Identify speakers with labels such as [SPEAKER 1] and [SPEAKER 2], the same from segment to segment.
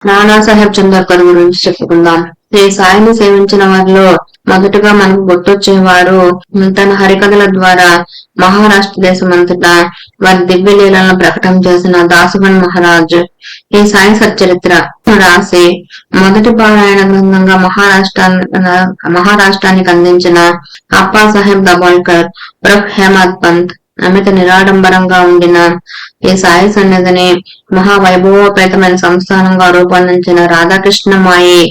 [SPEAKER 1] నానాసాహెబ్ చందోర్కర్ గురించి చెప్పుకుందాం. శ్రీ సాయిని సేవించిన వారిలో మొదటగా మనకు గుర్తొచ్చేవారు తన హరికథల ద్వారా మహారాష్ట్ర దేశం అంతటా వారి దివ్య లీలను ప్రకటన చేసిన దాసగణ్ మహారాజ్. ఈ సాయి సచ్చరిత్ర రాసి మొదటి పారాయణ గ్రంథంగా మహారాష్ట్రానికి అందించిన అప్పా సాహెబ్ దబోల్కర్ ఉరఫ్ హేమద్ పంత్ అమిత నిరాడంబరంగా ఉండిన ఈ సాయి సన్నిధిని మహావైభవోపేతమైన సంస్థానంగా రూపొందించిన రాధాకృష్ణమాయి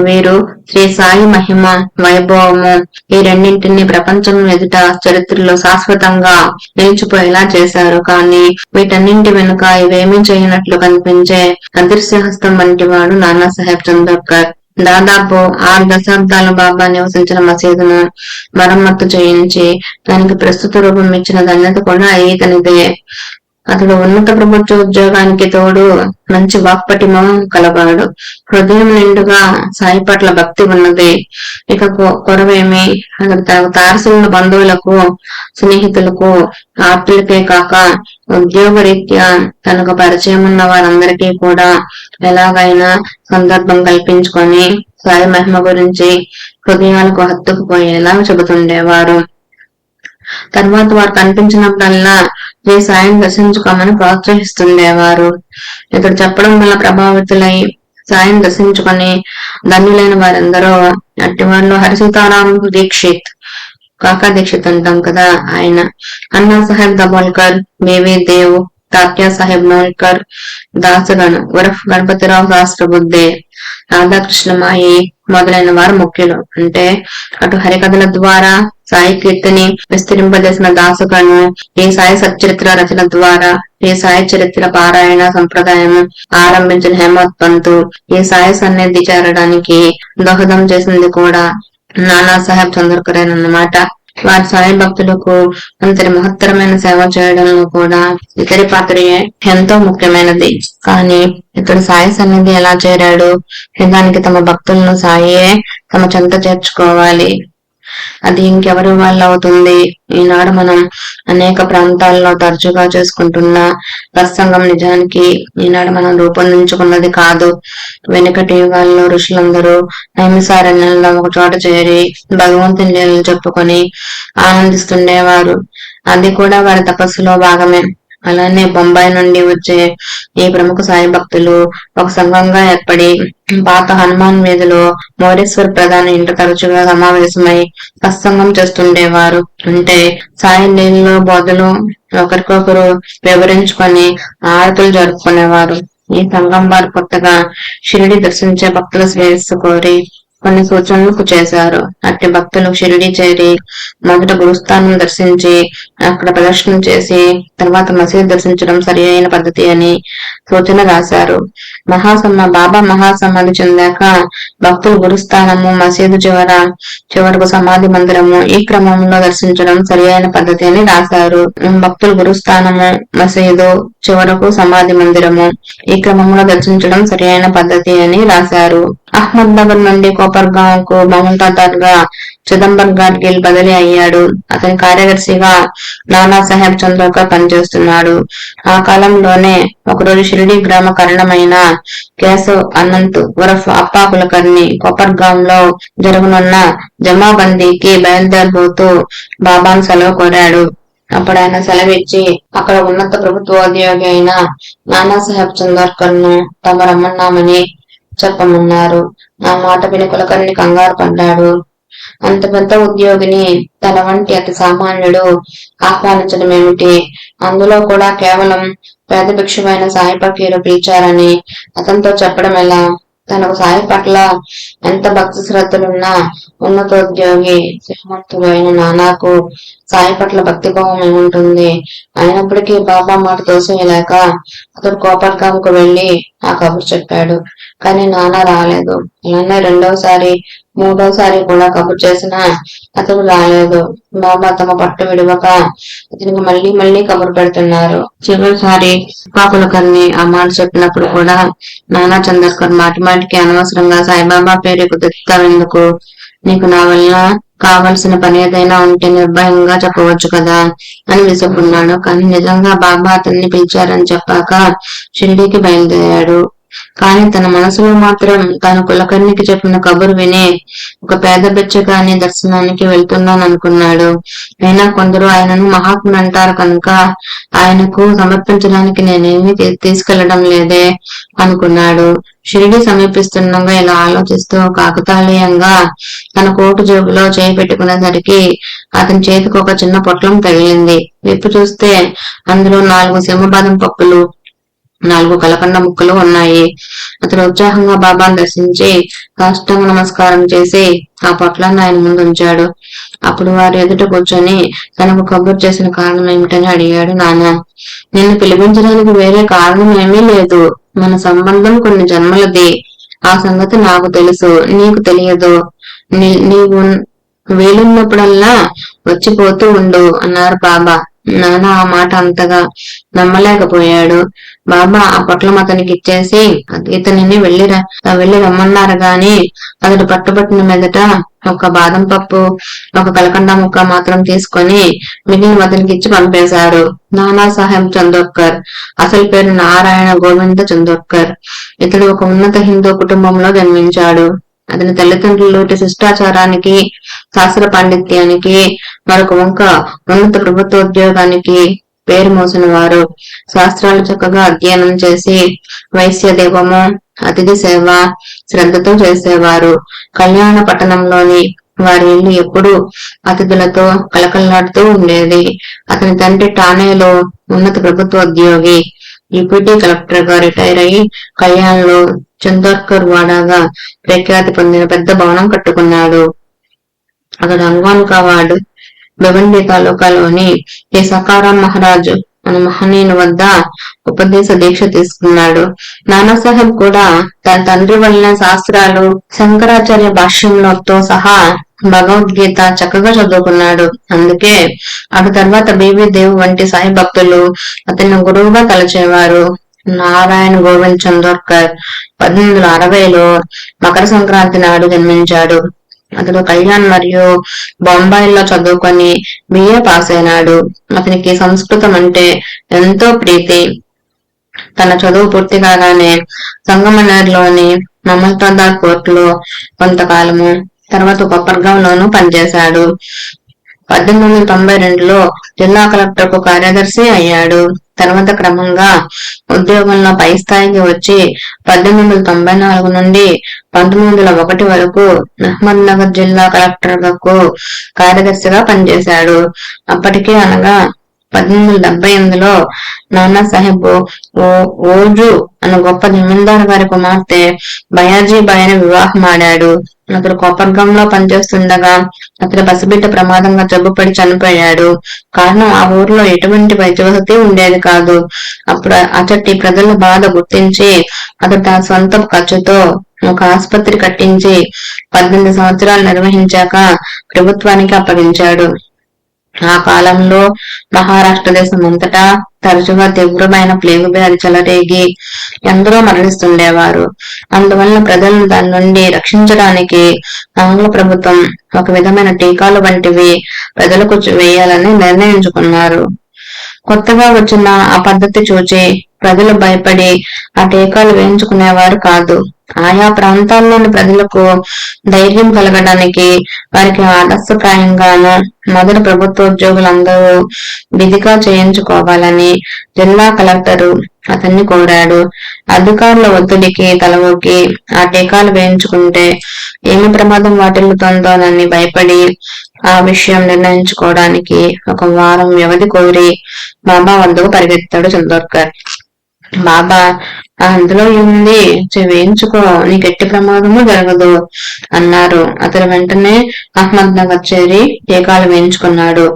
[SPEAKER 1] వీరు శ్రీ సాయి మహిమ వైభవము ఈ రెండింటిని ప్రపంచం ఎదుట చరిత్రలో శాశ్వతంగా నిలిచిపోయేలా చేశారు. కానీ వీటన్నింటి వెనుక ఇవేమీ చేయనట్లు కనిపించే అదృశ్య హస్తం వంటి వాడు నానాసాహెబ్ చందోర్కర్. దాదాపు 6 దశాబ్దాలు బాబా నివసించిన మసీదును మరమ్మత్తు చేయించి దానికి ప్రస్తుత రూపం ఇచ్చిన ధన్యత కూడా ఈతనిదే. అతడు ఉన్నత ప్రభుత్వ ఉద్యోగానికి తోడు మంచి వాక్పటిమ కలవాడు. హృదయం నిండుగా సాయి పట్ల భక్తి ఉన్నది. ఇక కొరవేమి అతడు తనకు తారసుల బంధువులకు, స్నేహితులకు, ఆప్తులకే కాక ఉద్యోగరీత్యా తనకు పరిచయం ఉన్న వారందరికీ కూడా ఎలాగైనా సందర్భం కల్పించుకొని సాయి మహిమ గురించి హృదయాలకు హత్తుకుపోయేలా చెబుతుండేవారు. తర్వాత వారు కనిపించినప్పుడల్లా శ్రీ సాయిని దర్శించుకోమని ప్రోత్సహిస్తుండేవారు. ఇతడు చెప్పడం వల్ల ప్రభావితులై సాయిని దర్శించుకొని ధన్యులైన వారెందరో అట్టివారిలో హరిసీతారాం దీక్షిత్, కాకా దీక్షిత్ అంటాం కదా ఆయన, అన్నా సాహెబ్ దబోల్కర్, బివి దేవ్, తాత్యా సాహెబ్ నోల్కర్, దాసగణ్ ఉరఫ్ గణపతిరావు శాస్త్రబుద్ధే, రాధాకృష్ణమాయి మొదలైన వారు ముఖ్యులు. అంటే అటు హరికథల ద్వారా సాయి కీర్తిని విస్తరింపజేసిన దాసగణు, ఈ సాయి సచ్చరిత్ర రచన ద్వారా ఈ సాయి చరిత్ర పారాయణ సంప్రదాయం ఆరంభించిన హేమద్ పంతు, ఈ సాయి సన్నిధి చేరడానికి దోహదం చేసింది కూడా నానాసాహెబ్ చందోర్కరేనన్నమాట. వారి సాయి భక్తులకు అంతటి మహత్తరమైన సేవ చేయడంలో కూడా ఇతడి పాత్ర ఎంతో ముఖ్యమైనది. కానీ ఇతడు సాయి సన్నిధి ఎలా చేరాడు? దానికి తమ భక్తులను సాయే తమ చెంత చేర్చుకోవాలి. అది ఇంకెవరి వల్ల అవుతుంది? ఈనాడు మనం అనేక ప్రాంతాల్లో తరచుగా చేసుకుంటున్న సత్సంగం నిజానికి ఈనాడు మనం రూపొందించుకున్నది కాదు. వెనుకటి యుగాల్లో ఋషులందరూ నైమిసారణ్యంలో ఒక చోట చేరి భగవంతుని లీలలు చెప్పుకొని ఆనందిస్తుండేవారు. అది కూడా వారి తపస్సులో భాగమే. అలానే బొంబాయి నుండి వచ్చే ఈ ప్రముఖ సాయి భక్తులు ఒక సంఘంగా ఏర్పడి పాత హనుమాన్ వీధిలో మోరేశ్వర్ ప్రధాని ఇంట తరచుగా సమావేశమై సత్సంగం చేస్తుండేవారు. అంటే సాయి లీలలో బోధలు ఒకరికొకరు వివరించుకొని ఆరతులు జరుపుకునేవారు. ఈ సంఘం వారు కొత్తగా షిరిడి దర్శించే భక్తుల శ్రేయస్సు కోరి కొన్ని సూచనలు చేశారు. అట్టి భక్తులు షిరిడి చేరి మొదట గురుస్థానం దర్శించి అక్కడ ప్రదర్శన చేసి తర్వాత మసీదు దర్శించడం సరి అయిన పద్ధతి అని సూచన రాశారు. బాబా మహాసమాధి చెందాక భక్తులు గురుస్థానము, మసీదు చివరకు సమాధి మందిరము ఈ క్రమంలో దర్శించడం సరి అయిన పద్ధతి అని రాశారు. భక్తులు గురుస్థానము, మసీదు చివరకు సమాధి మందిరము ఈ క్రమంలో దర్శించడం సరి అయిన పద్ధతి అని రాశారు. అహ్మద్నగర్ నుండి కోపర్గాం కు మహంతాదార్ గా చిదంబర్ ఘాట్గిల్ బదిలీ అయ్యాడు. అతని కార్యదర్శిగా నానాసాహెబ్ చందోర్కర్ పనిచేస్తున్నాడు. ఆ కాలంలోనే ఒకరోజు షిరిడి గ్రామ కరణమైన కేశవ్ అనంత్ ఉరఫ్ అప్పా కులకర్ణి కోపర్గాం లో జరగనున్న జమాబందీకి బయలుదేరబోతూ బాబాను సెలవు కోరాడు. అప్పుడు ఆయన సెలవిచ్చి అక్కడ ఉన్నత ప్రభుత్వోద్యోగి అయిన నానాసాహెబ్ చందోర్కర్ ను తమ రమ్మన్నామని చెప్పమన్నారు. ఆ మాట విని కులకర్ణి కంగారు పడ్డాడు. అంత పెద్ద ఉద్యోగిని తన వంటి అతి సామాన్యుడు ఆహ్వానించడం ఏమిటి? అందులో కూడా కేవలం పేద భిక్షువైన సాయి ఫకీరు పిలిచారని అతనితో చెప్పడం ఎలా? తనకు సాయి పట్ల ఎంత భక్తి శ్రద్ధలున్నా ఉన్నతోద్యోగి శ్రీమంతుడు అయిన నానాకు సాయి పట్ల భక్తిభావం ఏముంటుంది? అయినప్పటికీ బాబా మాట తోసేయలేక అతడు కోపర్గాంకు వెళ్లి ఆ కబురు చెప్పాడు. కానీ నానా రాలేదు. అలానే రెండోసారి మూడోసారి కూడా కబురు చేసినా అతడు రాలేదు. బాబా తమ పట్టు విడవక అతనికి మళ్లీ మళ్లీ కబురు పెడుతున్నారు. చివరిసారి కులకర్ణి ఆ మాట చెప్పినప్పుడు కూడా నానా చందోర్కర్ మాటిమాటికి అనవసరంగా సాయిబాబా పేరు తెస్తావెందుకు? నీకు నా వల్ల కావలసిన పని ఏదైనా ఉంటే నిర్భయంగా చెప్పవచ్చు కదా అని విసుక్కున్నాడు. కానీ నిజంగా బాబా అతన్ని పిలిచారని చెప్పాక షిరిడీకి బయలుదేరాడు. కానీ తన మనసులో మాత్రం తాను కులకర్ణికి చెప్పిన కబురు విని ఒక పేద బిచ్చగాని దర్శనానికి వెళ్తున్నాననుకున్నాడు. అయినా కొందరు ఆయనను మహాత్ముడు అంటారు కనుక ఆయనకు సమర్పించడానికి నేనేమీ తీసుకెళ్లడం లేదే అనుకున్నాడు. షిరిడి సమీపిస్తుండగా ఇలా ఆలోచిస్తూ కాకతాళీయంగా తన కోటు జేబులో చేయి పెట్టుకునేసరికి అతని చేతికి ఒక చిన్న పొట్లం తగిలింది. విప్పి చూస్తే అందులో 4 సింహబాదం పప్పులు, 4 కలకండ ముక్కలు ఉన్నాయి. అతడు ఉత్సాహంగా బాబాను దర్శించి సాష్టాంగ నమస్కారం చేసి ఆ పొట్లాన్ని ఆయన ముందు ఉంచాడు. అప్పుడు వారు ఎదుట కూర్చొని తనకు కబురు చేసిన కారణం ఏమిటని అడిగాడు. నాన్న, నిన్ను పిలిపించడానికి వేరే కారణం ఏమీ లేదు. మన సంబంధం కొన్ని జన్మలది. ఆ సంగతి నాకు తెలుసు, నీకు తెలియదు. నీవు వీలున్నప్పుడల్లా వచ్చిపోతూ ఉండు అన్నారు బాబా. నాన్న ఆ మాట అంతగా నమ్మలేకపోయాడు. బాబా ఆ పొట్లం అతనికి ఇచ్చేసి ఇతనిని వెళ్ళి రమ్మన్నారు గాని అతడు పట్టుబట్టిన మీదట ఒక బాదం పప్పు, ఒక కలకండ ముక్క మాత్రం తీసుకొని మిగిలిన అతనికి ఇచ్చి పంపేశారు. నానా సాహెబ్ చందోర్కర్, అసలు పేరు నారాయణ గోవింద చందోర్కర్. ఇతడు ఒక ఉన్నత హిందూ కుటుంబంలో జన్మించాడు. అతని తల్లిదండ్రులు శిష్టాచారానికి, శాస్త్ర పాండిత్యానికి, మరొక వంక ఉన్నత ప్రభుత్వోద్యోగానికి పేరు మోసిన వారు. శాస్త్రాలు చక్కగా అధ్యయనం చేసి వైశ్య దేవము, అతిథి సేవ శ్రద్ధతో చేసేవారు. కళ్యాణ పట్టణంలోని వారి ఇల్లు ఎప్పుడూ అతిథులతో కలకల్లాడుతూ ఉండేది. అతని తండ్రి ఠానేలో ఉన్నత ప్రభుత్వోద్యోగి. డిప్యూటీ కలెక్టర్ గా రిటైర్ అయి కళ్యాణ్లో చందోర్కర్ వాడాగా ప్రఖ్యాతి పొందిన పెద్ద భవనం కట్టుకున్నాడు. అతడు అంగ్వాన్కా వార్డు భివండి తాలూకాలోని ఏ సకారాం మహారాజు అనే మహనీయుని వద్ద ఉపదేశ దీక్ష తీసుకున్నాడు. నానాసాహెబ్ కూడా తన తండ్రి వలన శాస్త్రాలు, శంకరాచార్య భాష్యంతో సహా భగవద్గీత చక్కగా చదువుకున్నాడు. అందుకే అటు తర్వాత బీబీ దేవ్ వంటి సాయి భక్తులు అతన్ని గురువుగా తలచేవారు. నారాయణ గోవింద్ చందోర్కర్ 1860లో మకర సంక్రాంతి నాడు జన్మించాడు. అతడు కళ్యాణ్ మరియు బొంబాయిలో చదువుకొని బిఏ పాస్ అయినాడు. అతనికి సంస్కృతం అంటే ఎంతో ప్రీతి. తన చదువు పూర్తి కాగానే సంగమనేర్లోని మమల్తాదార్ కోర్టులో కొంతకాలము, తర్వాత కొప్పర్గాంలోనూ పనిచేశాడు. 1892లో జిల్లా కలెక్టర్ కు కార్యదర్శి అయ్యాడు. తర్వాత క్రమంగా ఉద్యోగంలో పై స్థాయికి వచ్చి 1894 నుండి 1901 వరకు అహ్మద్ నగర్ జిల్లా కలెక్టర్ కు కార్యదర్శిగా పనిచేశాడు. అప్పటికే అనగా 1878లో నానాసాహెబ్ ఓజు అనే గొప్ప జమీందారు గారి కుమార్తె బయాజీబాయిని వివాహమాడాడు. అతడు కోపర్గంలో పనిచేస్తుండగా అతడి పసిబిడ్డ ప్రమాదంగా జబ్బుపడి చనిపోయాడు. కారణం ఆ ఊరిలో ఎటువంటి వైద్య వసతి ఉండేది కాదు. అప్పుడు అతడి ప్రజల బాధ గుర్తించి అతడు తన సొంత ఖర్చుతో ఒక ఆసుపత్రి కట్టించి 18 సంవత్సరాలు నిర్వహించాక ప్రభుత్వానికి అప్పగించాడు. ఆ కాలంలో మహారాష్ట్ర దేశం అంతటా తరచుగా తీవ్రమైన ప్లేగు వ్యాధి చెలరేగి ఎందరో మరణిస్తుండేవారు. అందువలన ప్రజలను దాని నుండి రక్షించడానికి ఆంగ్ల ప్రభుత్వం ఒక విధమైన టీకాలు వంటివి ప్రజలకు వేయాలని నిర్ణయించుకున్నారు. కొత్తగా వచ్చిన ఆ పద్ధతి చూచి ప్రజలు భయపడి ఆ టీకాలు వేయించుకునేవారు కాదు. ఆయా ప్రాంతాల్లోని ప్రజలకు ధైర్యం కలగడానికి వారికి ఆదర్శప్రాయంగాను మొదటి ప్రభుత్వోద్యోగులందరూ విధిగా చేయించుకోవాలని జిల్లా కలెక్టరు అతన్ని కోరాడు. అధికారుల ఒత్తిడికి తలవొగ్గి ఆ టీకాలు వేయించుకుంటే ఏమి ప్రమాదం వాటిల్లుతుందోనని భయపడి ఆ విషయం నిర్ణయించుకోవడానికి 1 వారం వ్యవధి కోరి బాబా వద్దకు పరిగెత్తాడు చందోర్కర్. బాబా, అందులో ఏముంది, వేయించుకో, నీకు ఎట్టి ప్రమాదము జరగదు అన్నారు. అతను వెంటనే అహ్మద్ నగర్ చేరి టీకాలు వేయించుకున్నాడు.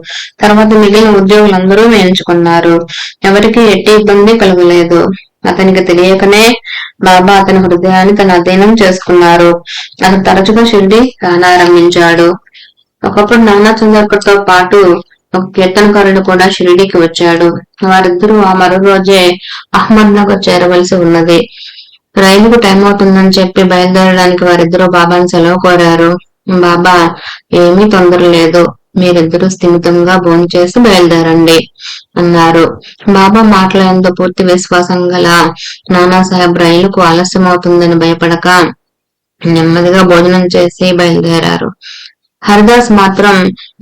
[SPEAKER 1] తర్వాత మిగిలిన ఉద్యోగులందరూ వేయించుకున్నారు. ఎవరికి ఎట్టి ఇబ్బంది కలగలేదు. అతనికి తెలియకనే బాబా అతని హృదయాన్ని తన అధీనం చేసుకున్నారు. అతను తరచుగా షిరిడి రానారంభించాడు. ఒకప్పుడు నానా చందోర్కర్ తో పాటు ఒక కీర్తనకారుడు కూడా షిరిడీకి వచ్చాడు. వారిద్దరూ ఆ మరో రోజే అహ్మద్ నగర్ చేరవలసి ఉన్నది. రైలుకు టైం అవుతుందని చెప్పి బయలుదేరడానికి వారిద్దరూ బాబాని సెలవు కోరారు. బాబా, ఏమీ తొందర లేదు, మీరిద్దరూ స్థిమితంగా భోంచేసి బయలుదేరండి అన్నారు. బాబా మాటలందు పూర్తి విశ్వాసం గల నానాసాహెబ్ రైలుకు ఆలస్యమవుతుందని భయపడక నెమ్మదిగా భోజనం చేసి బయలుదేరారు. హరిదాస్ మాత్రం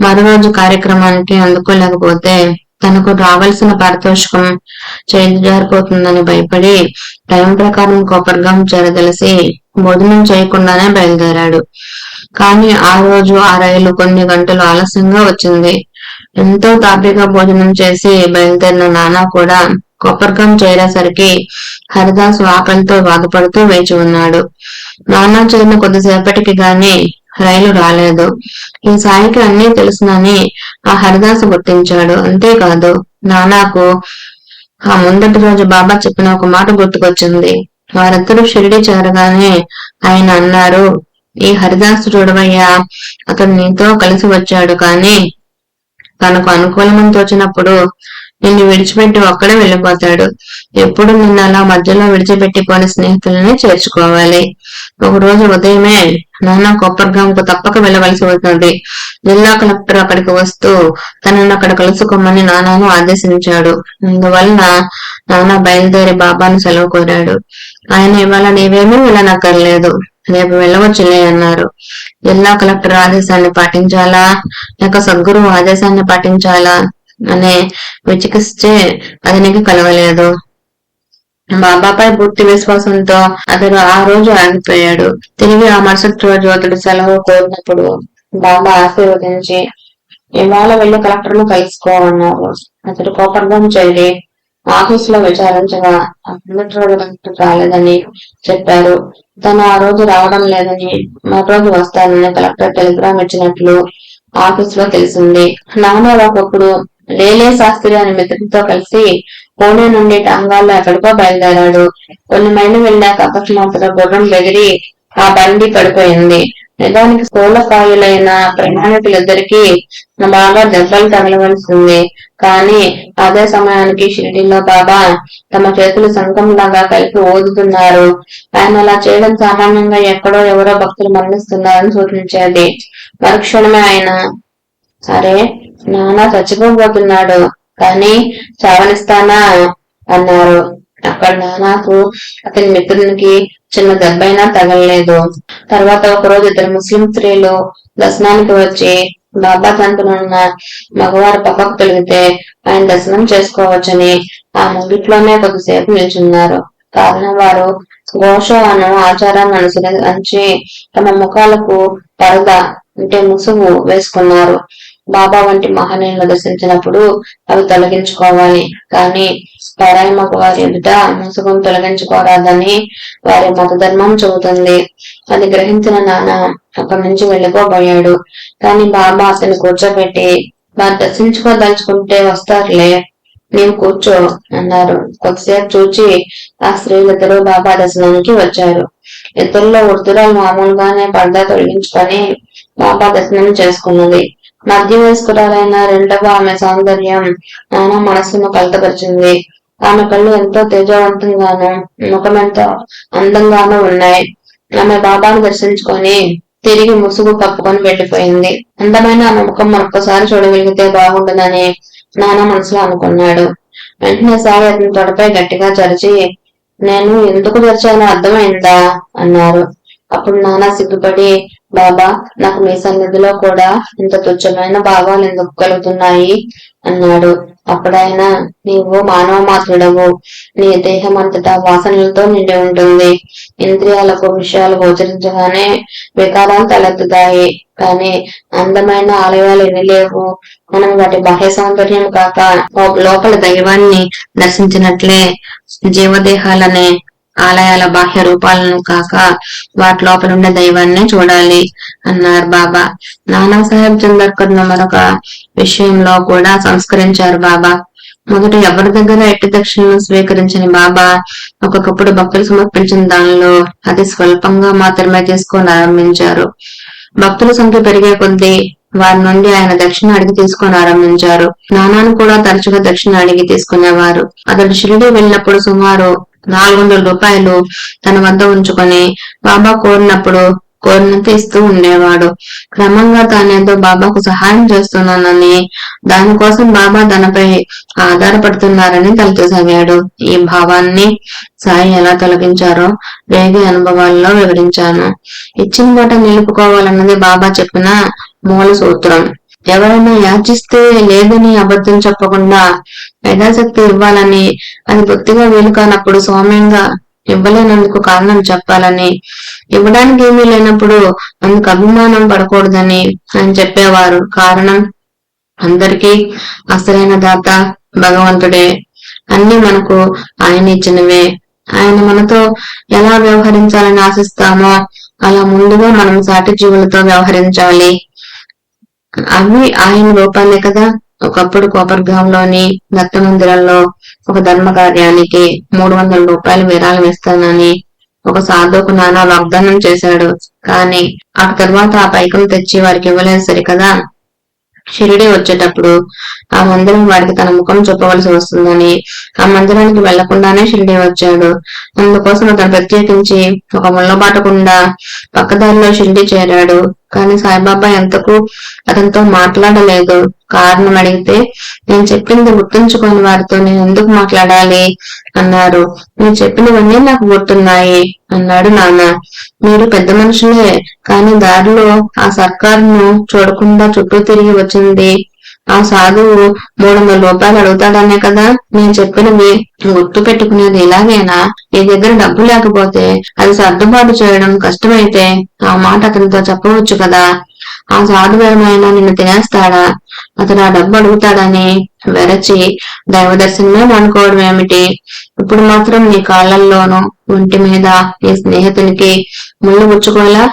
[SPEAKER 1] మరోరోజు కార్యక్రమానికి అందుకోలేకపోతే తనకు రావాల్సిన పారితోషికం చేజారిపోతుందని భయపడి టైం ప్రకారం కోపర్గాం చేరదలిసి భోజనం చేయకుండానే బయలుదేరాడు. కానీ ఆ రోజు ఆ రైలు కొన్ని గంటలు ఆలస్యంగా వచ్చింది. ఎంతో తాపీగా భోజనం చేసి బయలుదేరిన నానా కూడా కోపర్గాం చేరేసరికి హరిదాసు ఆకలితో బాధపడుతూ వేచి ఉన్నాడు. నానా చేరిన కొద్దిసేపటికి గాని రైలు రాలేదు. ఈ సాయికి అన్నీ తెలుసునని ఆ హరిదాసు గుర్తించాడు. అంతేకాదు నానాకు ఆ ముందటి రోజు బాబా చెప్పిన ఒక మాట గుర్తుకొచ్చింది. వారిద్దరూ షిరిడి చేరగానే ఆయన అన్నారు, ఈ హరిదాసు చూడవయ్యా, అతడు నీతో కలిసి వచ్చాడు, కానీ తనకు అనుకూలమని తోచినప్పుడు నిన్ను విడిచిపెట్టి ఒక్కడే వెళ్ళిపోతాడు. ఎప్పుడు నిన్ను అలా మధ్యలో విడిచిపెట్టిపోని స్నేహితులని చేర్చుకోవాలి. ఒక రోజు ఉదయమే నానా కొప్పర్గాంకు తప్పక వెళ్ళవలసి వస్తుంది. జిల్లా కలెక్టర్ అక్కడికి వస్తూ తనను అక్కడ కలుసుకోమని నానాను ఆదేశించాడు. అందువలన నానా బయలుదేరి బాబాను సెలవు కోరాడు. ఆయన ఇవాళ నీవేమీ వెళ్ళనక్కర్లేదు, రేపు వెళ్ళవచ్చులే అన్నారు. జిల్లా కలెక్టర్ ఆదేశాన్ని పాటించాలా లేక సద్గురువు ఆదేశాన్ని పాటించాలా అనే విచికిత్సే అతనికి కలగలేదు. బాబాపై పూర్తి విశ్వాసంతో అతడు ఆ రోజు ఆగిపోయాడు. తిరిగి ఆ మరుసటి రోజు అతడు సెలవు కోరినప్పుడు బాబా ఆశీర్వదించి ఇవాళ వెళ్లి కలెక్టర్ను కలుసుకోమన్నారు. అతడు కోపర్గం చేరి ఆఫీసులో విచారించగా ఆ ముందటి రోజు కలెక్టర్ రాలేదని చెప్పారు. తను ఆ రోజు రావడం లేదని, మరోజు వస్తానని కలెక్టర్ టెలిగ్రామ్ ఇచ్చినట్లు ఆఫీసులో తెలిసింది. నానా ఒకప్పుడు లేలే శాస్త్రి అనే మిత్రుడితో కలిసి పూణే నుండి టాంగాల్లో ఎక్కడికో బయలుదేరాడు. కొన్ని మైళ్ళు వెళ్ళాక అకస్మాత్తుగా గుర్రం బెదిరి ఆ బండి పడిపోయింది. నిజానికి స్థూలకాయులైన ప్రయాణికులిద్దరికీ బాగా దెబ్బలు తగలవలసింది. కానీ అదే సమయానికి షిరిడీలో బాబా తమ చేతులు సంఘంలాగా కలిపి ఊదుతున్నారు. ఆయన అలా చేయడం సామాన్యంగా ఎక్కడో ఎవరో భక్తులు మరణిస్తున్నారని సూచించేది. మరుక్షణమే ఆయన అరే నానా చచ్చిపోబోతున్నాడు, కానీ చావనిస్తానా అన్నారు. అక్కడ నానాకు అతని మిత్రునికి చిన్న దెబ్బైనా తగలలేదు. తర్వాత ఒకరోజు ఇద్దరు ముస్లిం స్త్రీలు దర్శనానికి వచ్చి బాబా తంతునున్న మగవారు పక్కకు తొలిగితే ఆయన దర్శనం చేసుకోవచ్చని ఆ ముంగిట్లోనే కొద్దిసేపు నిల్చున్నారు. కారణం వారు ఘోష అను ఆచారాన్ని అనుసరించి తమ ముఖాలకు పరద అంటే ముసుగు వేసుకున్నారు. బాబా వంటి మహనీయులను దర్శించినప్పుడు అవి తొలగించుకోవాలి, కానీ పరాయి మగవారి ఎదుట ముసుగును తొలగించుకోరాదని వారి మత ధర్మం చెబుతుంది. అది గ్రహించిన నాన్న అక్కడి నుంచి వెళ్ళిపోబోయాడు. కానీ బాబా అతన్ని కూర్చోబెట్టి వారు దర్శించుకోదలుచుకుంటే వస్తారులే, నీవు కూర్చో అన్నారు. కొద్దిసేపు చూచి ఆ స్త్రీలిద్దరూ బాబా దర్శనానికి వచ్చారు. ఇద్దరిలో వృద్ధురాలు మామూలుగానే పరదా తొలగించుకొని బాబా దర్శనం చేసుకున్నది. మధ్య వయస్కురాలైన రెండవ ఆమె సౌందర్యం నానా మనస్సును కలతపరిచింది. ఆమె కళ్ళు ఎంతో తేజవంతంగాను, ముఖం ఎంతో అందంగానూ ఉన్నాయి. ఆమె బాబాను దర్శించుకొని తిరిగి ముసుగు కప్పుకొని వెళ్లిపోయింది. అందమైన ఆమె ముఖం మరొకసారి చూడగలిగితే బాగుంటుందని నానా మనసులో అనుకున్నాడు. వెంటనే సారి అతని తొడపై గట్టిగా చరిచి నేను ఎందుకు చరిచానో అర్థమైందా అన్నారు. అప్పుడు నానా సిగ్గుపడి బాబా నాకు మీ సన్నిధిలో కూడా ఇంత తుచ్చమైన భావాలు ఎందుకు కలుగుతున్నాయి అన్నాడు. అప్పుడాయన నీవు మానవ మాత్రుడవు, నీ దేహం అంతటా వాసనలతో నిండి ఉంటుంది. ఇంద్రియాలకు విషయాలు గోచరించగానే వికారాలు తలెత్తుతాయి. కానీ అందమైన ఆలయాలు ఎన్ని లేవు. మనం వాటి బాహ్య సౌందర్యం కాక లోపల దైవాన్ని దర్శించినట్లే జీవదేహాలనే ఆలయాల బాహ్య రూపాలను కాక వాటి లోపల ఉండే దైవాన్నే చూడాలి అన్నారు బాబా. నానాసాహెబ్ చందర్కర్ మరొక విషయంలో కూడా సంస్కరించారు బాబా. మొదట ఎవరి దగ్గర ఎట్టి దక్షిణను స్వీకరించని బాబా ఒక్కొక్కప్పుడు భక్తులు సమర్పించిన దానిలో అతి స్వల్పంగా మాత్రమే తీసుకొని ఆరంభించారు. భక్తుల సంఖ్య పెరిగే కొద్దీ వారి నుండి ఆయన దక్షిణ అడిగి తీసుకొని ఆరంభించారు. నానాను కూడా తరచుగా దక్షిణ అడిగి తీసుకునేవారు. అతడు షిరిడి వెళ్ళినప్పుడు సుమారు 400 రూపాయలు తన వద్ద ఉంచుకొని బాబా కోరినప్పుడు కోరినంత ఇస్తూ ఉండేవాడు. క్రమంగా తానేదో బాబాకు సహాయం చేస్తున్నానని, దానికోసం బాబా తనపై ఆధారపడుతున్నారని తలచసాగాడు. ఈ భావాన్ని సాయి ఎలా తొలగించారో రేగి అనుభవాల్లో వివరించాను. ఇచ్చిన మాట నిలుపుకోవాలన్నది బాబా చెప్పిన మూల సూత్రం. ఎవరైనా యాచిస్తే లేదని అబద్ధం చెప్పకుండా యథాశక్తి ఇవ్వాలని, అది బొత్తిగా వీలు కానప్పుడు సౌమ్యంగా ఇవ్వలేనందుకు కారణం చెప్పాలని, ఇవ్వడానికి ఏమీ లేనప్పుడు అందుకు అభిమానం పడకూడదని ఆయన చెప్పేవారు. కారణం, అందరికీ అసలైన దాత భగవంతుడే. అన్ని మనకు ఆయన ఇచ్చినవే. ఆయన మనతో ఎలా వ్యవహరించాలని ఆశిస్తామో అలా ముందుగా మనం సాటి జీవులతో వ్యవహరించాలి. అవి ఆయన రూపాలే కదా. ఒకప్పుడు కోపర్గాంలోని దత్త మందిరంలో ఒక ధర్మ కార్యానికి 300 రూపాయలు విరాళం ఇస్తానని ఒక సాధువుకు నానా వాగ్దానం చేశాడు. కానీ ఆ తర్వాత ఆ పైకం తెచ్చి వారికి ఇవ్వలేదు సరికదా. షిరిడి వచ్చేటప్పుడు ఆ మందిరం వారికి తన ముఖం చెప్పవలసి వస్తుందని ఆ మందిరానికి వెళ్లకుండానే షిరిడి వచ్చాడు. అందుకోసం అతను ప్రత్యేకించి ఒక ముళ్ళబాటకుండా పక్కదారిలో షిరిడి చేరాడు. కానీ సాయిబాబా ఎంతకు అతనితో మాట్లాడలేదు. కారణం అడిగితే, నేను చెప్పింది గుర్తుంచుకోని వారితో నేను ఎందుకు మాట్లాడాలి అన్నారు. మీరు చెప్పినవన్నీ నాకు గుర్తున్నాయి అన్నాడు నాన్న. మీరు పెద్ద మనుషులే, కానీ దారిలో ఆ సర్కారును చూడకుండా చుట్టూ తిరిగి వచ్చింది ఆ సాధువు 300 రూపాయలు అడుగుతాడనే కదా. నేను చెప్పినవి గుర్తు పెట్టుకునేది ఇలాగేనా? నీ దగ్గర డబ్బు లేకపోతే అది సర్దుబాటు చేయడం కష్టమైతే ఆ మాట అతనితో చెప్పవచ్చు కదా. ఆ సాధువు ఏమైనా నిన్ను తినేస్తాడా? అతను ఆ డబ్బు అడుగుతాడని వెరచి దైవ దర్శనమే అనుకోవడం ఏమిటి? ఇప్పుడు మాత్రం నీ కాళ్లల్లోనూ ఒంటి మీద నీ స్నేహితునికి ముళ్ళు గుచ్చుకోలా?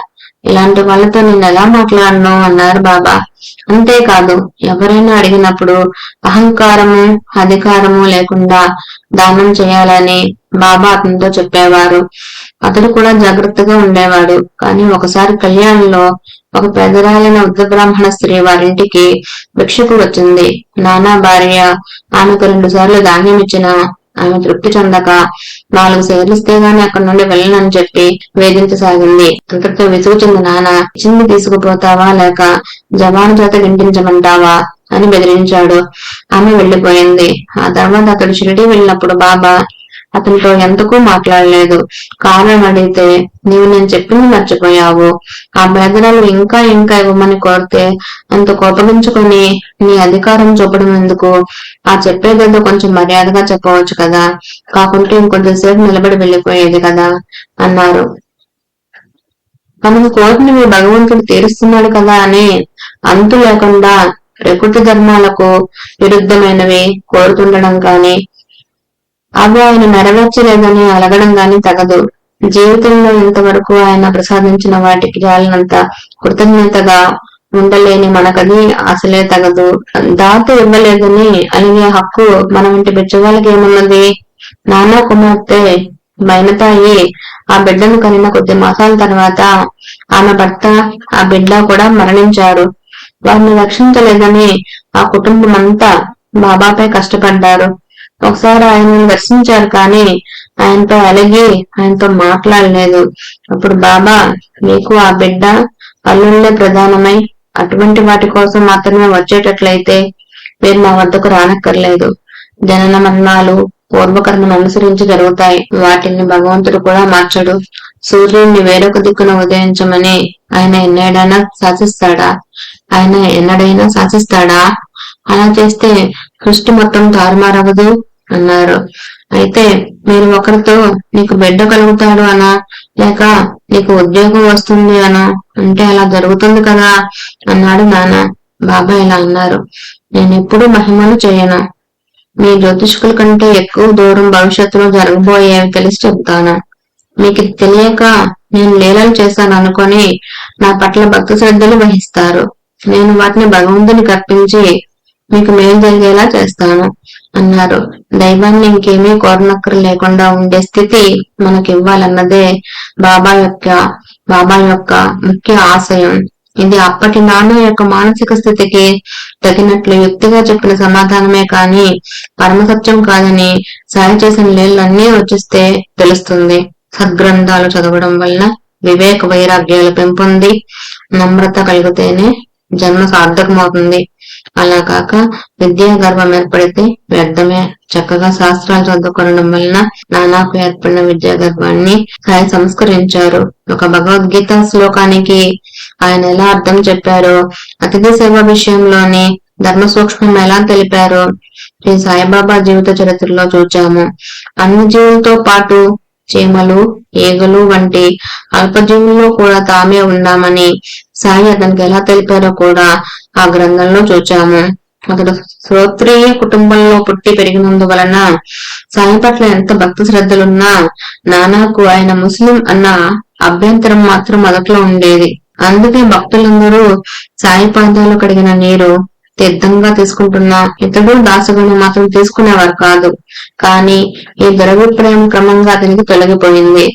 [SPEAKER 1] ఇలాంటి వాళ్ళతో నేను ఎలా మాట్లాడను అన్నారు బాబా. అంతేకాదు, ఎవరైనా అడిగినప్పుడు అహంకారము అధికారము లేకుండా దానం చేయాలని బాబా అతనితో చెప్పేవారు. అతడు కూడా జాగ్రత్తగా ఉండేవాడు. కానీ ఒకసారి కళ్యాణంలో ఒక పేదరాలైన వృద్ధ బ్రాహ్మణ స్త్రీ వారింటికి భిక్షకు వచ్చింది. నానా భార్య ఆమెకు 2 సార్లు ధాన్యం ఇచ్చినా ఆమె తృప్తి చెందక 4 సేర్లిస్తే గాని అక్కడి నుండి వెళ్ళనని చెప్పి వేధించసాగింది. అంతటితో విసుగు చెంది నాన్న, ఇచ్చింది తీసుకుపోతావా లేక జవాను చేత గింటించమంటావా అని బెదిరించాడు. ఆమె వెళ్లిపోయింది. ఆ తర్వాత అతడు షిరిడి వెళ్ళినప్పుడు బాబా అతనితో ఎంతకు మాట్లాడలేదు. కారణం అడిగితే, నీవు నేను చెప్పింది మర్చిపోయావు. ఆ పేదరాలు ఇంకా ఇంకా ఇవ్వమని కోరితే అంత కోపగించుకొని నీ అధికారం చూపడం ఎందుకు? ఆ చెప్పేదేదో కొంచెం మర్యాదగా చెప్పవచ్చు కదా. కాకుంటే ఇంకొంచెంసేపు నిలబడి వెళ్లిపోయేది కదా అన్నారు. మనం కోరినవి భగవంతుడు తీరుస్తున్నాడు కదా అని అంతు లేకుండా ప్రకృతి ధర్మాలకు విరుద్ధమైనవి కోరుతుండడం కానీ, అవి ఆయన నెరవేర్చలేదని అలగడం గాని తగదు. జీవితంలో ఇంతవరకు ఆయన ప్రసాదించిన వాటికి చాలినంత కృతజ్ఞతగా ఉండలేని మనకది అసలే తగదు. దాత ఇవ్వలేదని అలిగే హక్కు మన వంటి బిచ్చగాళ్ళకి ఏమున్నది? నానా కుమార్తె మైనతాయి ఆ బిడ్డను కనిన కొద్ది మాసాల తర్వాత ఆమె భర్త ఆ బిడ్డ కూడా మరణించారు. వారిని రక్షించలేదని ఆ కుటుంబం అంతా బాబాపై కష్టపడ్డారు. ఒకసారి ఆయనను దర్శించారు, కానీ ఆయనతో అలిగి ఆయనతో మాట్లాడలేదు. అప్పుడు బాబా, మీకు ఆ బిడ్డ అల్లుళ్లే ప్రధానమై అటువంటి వాటి కోసం మాత్రమే వచ్చేటట్లయితే మీరు మా వద్దకు రానక్కర్లేదు. జనన మరణాలు పూర్వకర్మను అనుసరించి జరుగుతాయి. వాటిని భగవంతుడు కూడా మార్చడు. సూర్యుడిని వేరొక దిక్కున ఉదయించమని ఆయన ఎన్నడైనా శాసిస్తాడా? అలా చేస్తే సృష్టి మొత్తం తారుమారవదు అన్నారు. అయితే మీరు ఒకరితో నీకు బిడ్డ కలుగుతాడు అనా లేక నీకు ఉద్యోగం వస్తుంది అనా అంటే అలా జరుగుతుంది కదా అన్నాడు నాన్న. బాబా ఇలా అన్నారు, నేనెప్పుడు మహిమలు చేయను. మీ జ్యోతిష్కుల కంటే ఎక్కువ దూరం భవిష్యత్తులో జరగబోయేవి తెలిసి చెబుతాను. మీకు ఇది తెలియక నేను లీలలు చేశాను అనుకొని నా పట్ల భక్తి శ్రద్ధలు వహిస్తారు. నేను వాటిని భగవంతునికి అర్పించి మీకు మేలు జరిగేలా చేస్తాను అన్నారు. దైవాన్ని ఇంకేమీ కోరనక్కర లేకుండా ఉండే స్థితి మనకివ్వాలన్నదే బాబా యొక్క ముఖ్య ఆశయం. ఇది అప్పటి నాన్న యొక్క మానసిక స్థితికి తగినట్లు యుక్తిగా చెప్పిన సమాధానమే కాని పరమసత్యం కాదని సాయి చేసిన లీలన్నీ వచ్చిస్తే తెలుస్తుంది. సద్గ్రంథాలు చదవడం వలన వివేక వైరాగ్యాలు పెంపొంది నమ్రత కలిగితేనే జన్మ సార్థకమవుతుంది. అలా కాక విద్యా గర్వం ఏర్పడితే వ్యర్థమే. చక్కగా శాస్త్రాలు చదువుకోవడం వలన నానాకు ఏర్పడిన విద్యా గర్వాన్ని ఆయన సంస్కరించారు. ఒక భగవద్గీత శ్లోకానికి ఆయన ఎలా అర్థం చెప్పారో, అతిథి సేవ విషయంలోని ధర్మ సూక్ష్మం ఎలా తెలిపారో శ్రీ సాయిబాబా జీవిత చరిత్రలో చూచాము. అన్ని జీవులతో పాటు చీమలు, ఈగలు వంటి అల్పజీవుల్లో కూడా తామే ఉన్నామని సాయి అతనికి ఎలా తెలిపారో కూడా ఆ గ్రంథంలో చూచాము. అతడు శ్రోత్రియ కుటుంబంలో పుట్టి పెరిగినందువలన సాయి పట్ల ఎంత భక్తి శ్రద్ధలున్నా నానాకు ఆయన ముస్లిం అన్న అభ్యంతరం మాత్రం మొదట్లో ఉండేది. అందుకే భక్తులందరూ సాయి పాదాలు కడిగిన నీరు తీర్థంగా తీసుకుంటున్నా ఇతడు దాసగణం మాత్రం తీసుకునేవారు కాదు. కానీ ఈ దురభిప్రాయం క్రమంగా అతనికి తొలగిపోయింది.